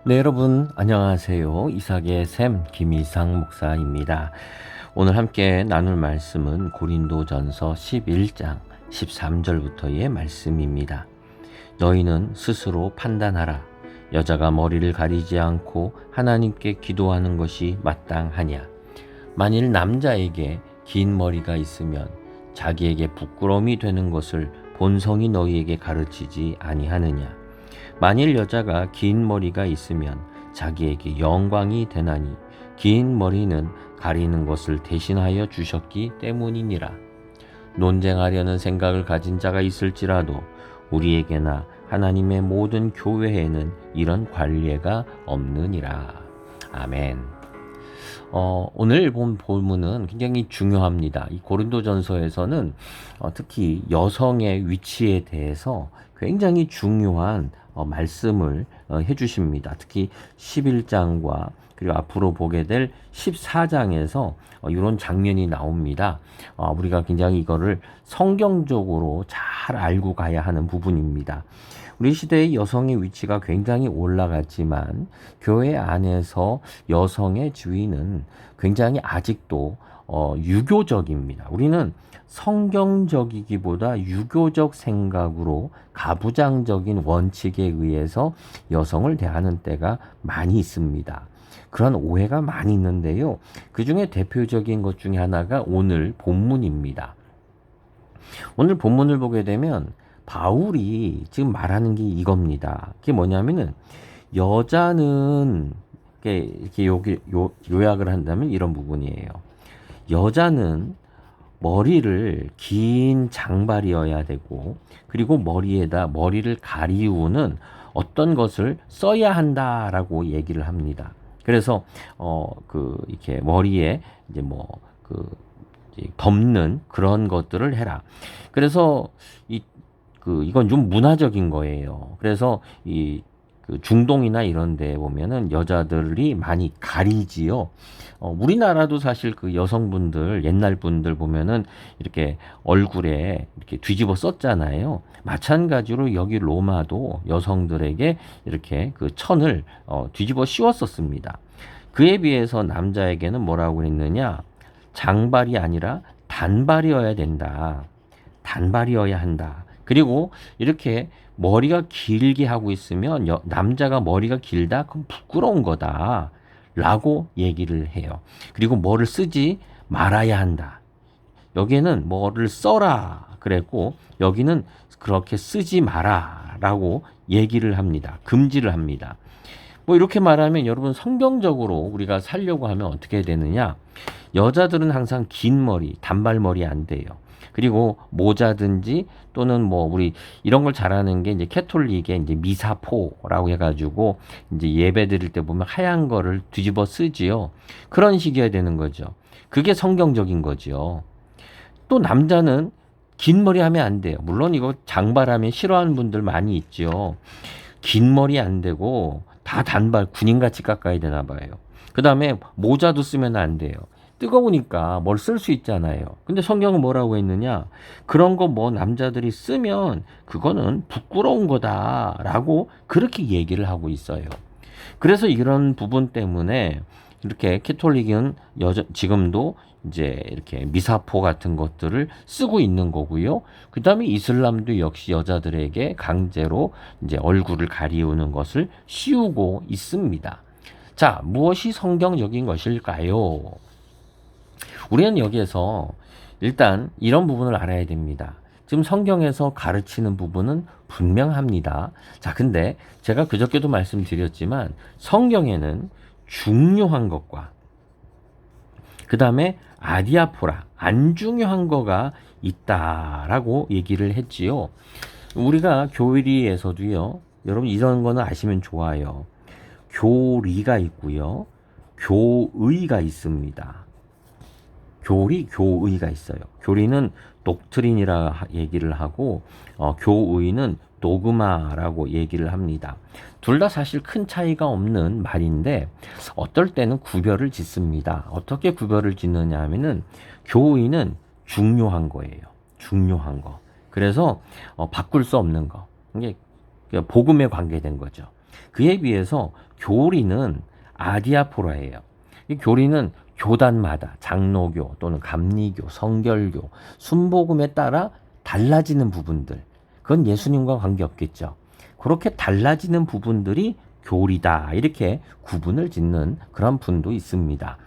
네, 여러분 안녕하세요. 이삭의 샘 김이상 목사입니다. 오늘 함께 나눌 말씀은 고린도전서 11장 13절부터의 말씀입니다. 너희는 스스로 판단하라. 여자가 머리를 가리지 않고 하나님께 기도하는 것이 마땅하냐. 만일 남자에게 긴 머리가 있으면 자기에게 부끄러움이 되는 것을 본성이 너희에게 가르치지 아니하느냐. 만일 여자가 긴 머리가 있으면 자기에게 영광이 되나니 긴 머리는 가리는 것을 대신하여 주셨기 때문이니라. 논쟁하려는 생각을 가진 자가 있을지라도 우리에게나 하나님의 모든 교회에는 이런 관례가 없느니라. 아멘. 오늘 본 본문은 굉장히 중요합니다. 이 고린도전서에서는 특히 여성의 위치에 대해서 굉장히 중요한 말씀을 해주십니다. 특히 11장과 그리고 앞으로 보게 될 14장에서 이런 장면이 나옵니다. 우리가 굉장히 이거를 성경적으로 잘 알고 가야 하는 부분입니다. 우리 시대의 여성의 위치가 굉장히 올라갔지만 교회 안에서 여성의 지위는 굉장히 아직도 유교적입니다. 우리는 성경적이기보다 유교적 생각으로 가부장적인 원칙에 의해서 여성을 대하는 때가 많이 있습니다. 그런 오해가 많이 있는데요. 그 중에 대표적인 것 중에 하나가 오늘 본문입니다. 오늘 본문을 보게 되면 바울이 지금 말하는 게 이겁니다. 그게 뭐냐면은 여자는 이렇게 요약을 한다면 이런 부분이에요. 여자는 머리를 긴 장발이어야 되고 그리고 머리를 가리우는 어떤 것을 써야 한다라고 얘기를 합니다. 그래서 이렇게 머리에 이제 덮는 그런 것들을 해라. 그래서 이건 좀 문화적인 거예요. 그래서 중동이나 이런 데 보면은 여자들이 많이 가리지요. 우리나라도 사실 그 여성분들, 옛날 분들 보면은 이렇게 얼굴에 이렇게 뒤집어 썼잖아요. 마찬가지로 여기 로마도 여성들에게 이렇게 그 천을 뒤집어 씌웠었습니다. 그에 비해서 남자에게는 뭐라고 했느냐? 장발이 아니라 단발이어야 된다. 단발이어야 한다. 그리고 이렇게 머리가 길게 하고 있으면 남자가 머리가 길다? 그럼 부끄러운 거다. 라고 얘기를 해요. 그리고 뭐를 쓰지 말아야 한다. 여기에는 뭐를 써라. 그랬고 여기는 그렇게 쓰지 마라. 라고 얘기를 합니다. 금지를 합니다. 뭐 이렇게 말하면 여러분 성경적으로 우리가 살려고 하면 어떻게 되느냐? 여자들은 항상 긴 머리, 단발머리 안 돼요. 그리고 모자든지 또는 우리 이런 걸 잘하는 게 이제 캐톨릭의 이제 미사포라고 해가지고 이제 예배 드릴 때 보면 하얀 거를 뒤집어 쓰지요. 그런 식이어야 되는 거죠. 그게 성경적인 거죠. 또 남자는 긴 머리 하면 안 돼요. 물론 이거 장발하면 싫어하는 분들 많이 있죠. 긴 머리 안 되고 다 단발 군인같이 깎아야 되나 봐요. 그 다음에 모자도 쓰면 안 돼요. 뜨거우니까 뭘 쓸 수 있잖아요. 근데 성경은 뭐라고 했느냐? 그런 거 남자들이 쓰면 그거는 부끄러운 거다라고 그렇게 얘기를 하고 있어요. 그래서 이런 부분 때문에 이렇게 캐톨릭은 지금도 이제 이렇게 미사포 같은 것들을 쓰고 있는 거고요. 그 다음에 이슬람도 역시 여자들에게 강제로 이제 얼굴을 가리우는 것을 씌우고 있습니다. 자, 무엇이 성경적인 것일까요? 우리는 여기에서 일단 이런 부분을 알아야 됩니다. 지금 성경에서 가르치는 부분은 분명합니다. 자, 근데 제가 그저께도 말씀드렸지만 성경에는 중요한 것과 그 다음에 아디아포라, 안 중요한 거가 있다라고 얘기를 했지요. 우리가 교리에서도요, 여러분 이런 거는 아시면 좋아요. 교리가 있고요, 교의가 있습니다. 교의가 있어요. 교리는 독트린이라 얘기를 하고 교의는 도그마라고 얘기를 합니다. 둘 다 사실 큰 차이가 없는 말인데 어떨 때는 구별을 짓습니다. 어떻게 구별을 짓느냐 하면은 교의는 중요한 거예요. 중요한 거. 그래서 바꿀 수 없는 거. 이게 복음에 관계된 거죠. 그에 비해서 교리는 아디아포라예요. 이 교리는 교단마다 장로교 또는 감리교, 성결교, 순복음에 따라 달라지는 부분들, 그건 예수님과 관계없겠죠. 그렇게 달라지는 부분들이 교리다, 이렇게 구분을 짓는 그런 분도 있습니다.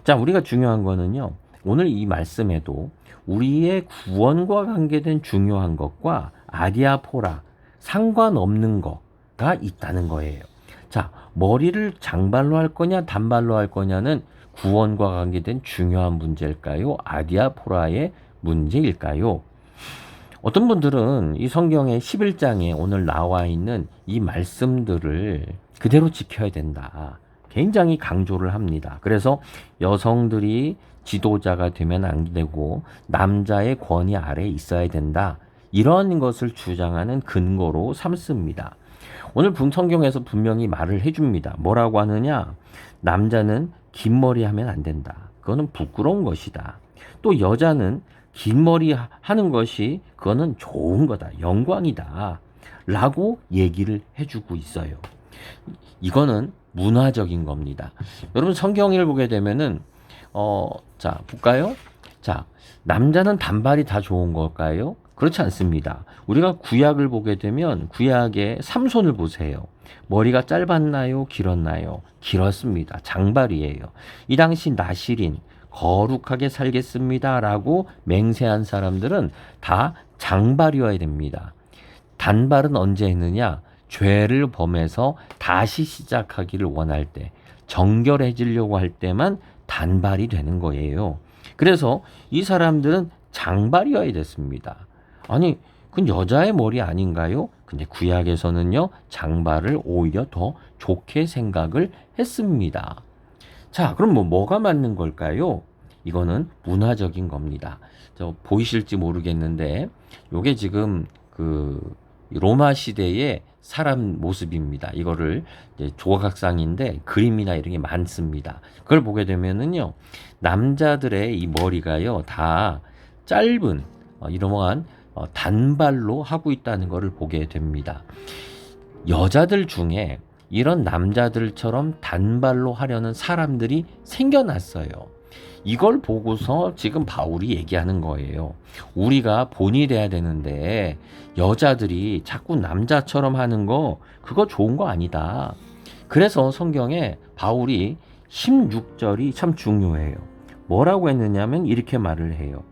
자, 우리가 중요한 거는요, 오늘 이 말씀에도 우리의 구원과 관계된 중요한 것과 아디아포라, 상관없는 거가 있다는 거예요. 자, 머리를 장발로 할 거냐 단발로 할 거냐는 구원과 관계된 중요한 문제일까요? 아디아포라의 문제일까요? 어떤 분들은 이 성경의 11장에 오늘 나와 있는 이 말씀들을 그대로 지켜야 된다, 굉장히 강조를 합니다. 그래서 여성들이 지도자가 되면 안 되고 남자의 권위 아래에 있어야 된다, 이런 것을 주장하는 근거로 삼습니다. 오늘 성경에서 분명히 말을 해줍니다. 뭐라고 하느냐? 남자는 긴 머리 하면 안 된다. 그거는 부끄러운 것이다. 또 여자는 긴 머리 하는 것이 그거는 좋은 거다, 영광이다 라고 얘기를 해주고 있어요. 이거는 문화적인 겁니다. 여러분 성경을 보게 되면은 자 볼까요? 자, 남자는 단발이 다 좋은 걸까요? 그렇지 않습니다. 우리가 구약을 보게 되면 구약의 삼손을 보세요. 머리가 짧았나요? 길었나요? 길었습니다. 장발이에요. 이 당시 나실인, 거룩하게 살겠습니다 라고 맹세한 사람들은 다 장발이어야 됩니다. 단발은 언제 했느냐? 죄를 범해서 다시 시작하기를 원할 때, 정결해지려고 할 때만 단발이 되는 거예요. 그래서 이 사람들은 장발이어야 됐습니다. 아니, 그건 여자의 머리 아닌가요? 근데 구약에서는요, 장발을 오히려 더 좋게 생각을 했습니다. 자, 그럼 뭐가 맞는 걸까요? 이거는 문화적인 겁니다. 보이실지 모르겠는데, 요게 지금 로마 시대의 사람 모습입니다. 이거를 이제 조각상인데 그림이나 이런 게 많습니다. 그걸 보게 되면은요, 남자들의 이 머리가요 다 짧은 이러한 단발로 하고 있다는 것을 보게 됩니다. 여자들 중에 이런 남자들처럼 단발로 하려는 사람들이 생겨났어요. 이걸 보고서 지금 바울이 얘기하는 거예요. 우리가 본이 돼야 되는데 여자들이 자꾸 남자처럼 하는 거, 그거 좋은 거 아니다. 그래서 성경에 바울이 16절이 참 중요해요. 뭐라고 했느냐면 이렇게 말을 해요.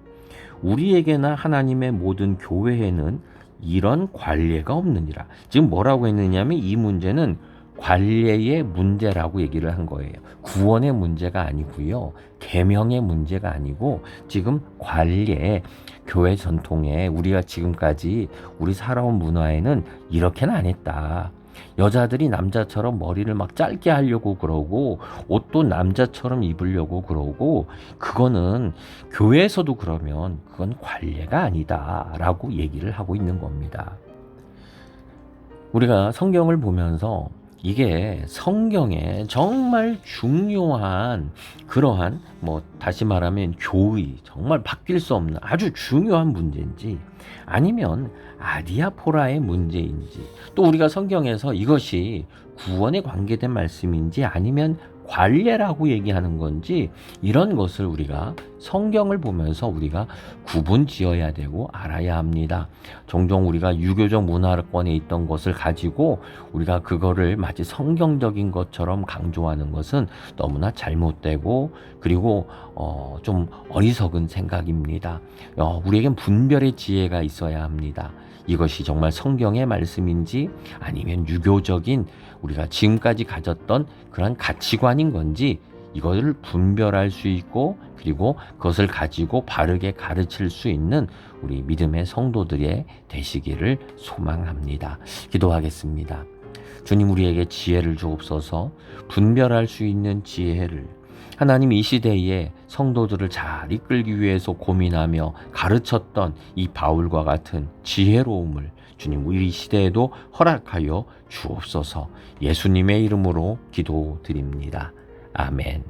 우리에게나 하나님의 모든 교회에는 이런 관례가 없느니라. 지금 뭐라고 했느냐면 이 문제는 관례의 문제라고 얘기를 한 거예요. 구원의 문제가 아니고요, 계명의 문제가 아니고 지금 관례, 교회 전통에 우리가 지금까지 우리 살아온 문화에는 이렇게는 안 했다. 여자들이 남자처럼 머리를 막 짧게 하려고 그러고 옷도 남자처럼 입으려고 그러고, 그거는 교회에서도 그러면 그건 관례가 아니다 라고 얘기를 하고 있는 겁니다. 우리가 성경을 보면서 이게 성경에 정말 중요한 그러한, 다시 말하면 교의, 정말 바뀔 수 없는 아주 중요한 문제인지, 아니면 아디아포라의 문제인지, 또 우리가 성경에서 이것이 구원에 관계된 말씀인지 아니면 관례라고 얘기하는 건지, 이런 것을 우리가 성경을 보면서 우리가 구분 지어야 되고 알아야 합니다. 종종 우리가 유교적 문화권에 있던 것을 가지고 우리가 그거를 마치 성경적인 것처럼 강조하는 것은 너무나 잘못되고, 그리고 좀 어리석은 생각입니다. 우리에겐 분별의 지혜가 있어야 합니다. 이것이 정말 성경의 말씀인지 아니면 유교적인 우리가 지금까지 가졌던 그런 가치관인 건지, 이것을 분별할 수 있고 그리고 그것을 가지고 바르게 가르칠 수 있는 우리 믿음의 성도들의 되시기를 소망합니다. 기도하겠습니다. 주님, 우리에게 지혜를 주옵소서. 분별할 수 있는 지혜를, 하나님 이 시대에 성도들을 잘 이끌기 위해서 고민하며 가르쳤던 이 바울과 같은 지혜로움을 주님 우리 시대에도 허락하여 주옵소서. 예수님의 이름으로 기도드립니다. 아멘.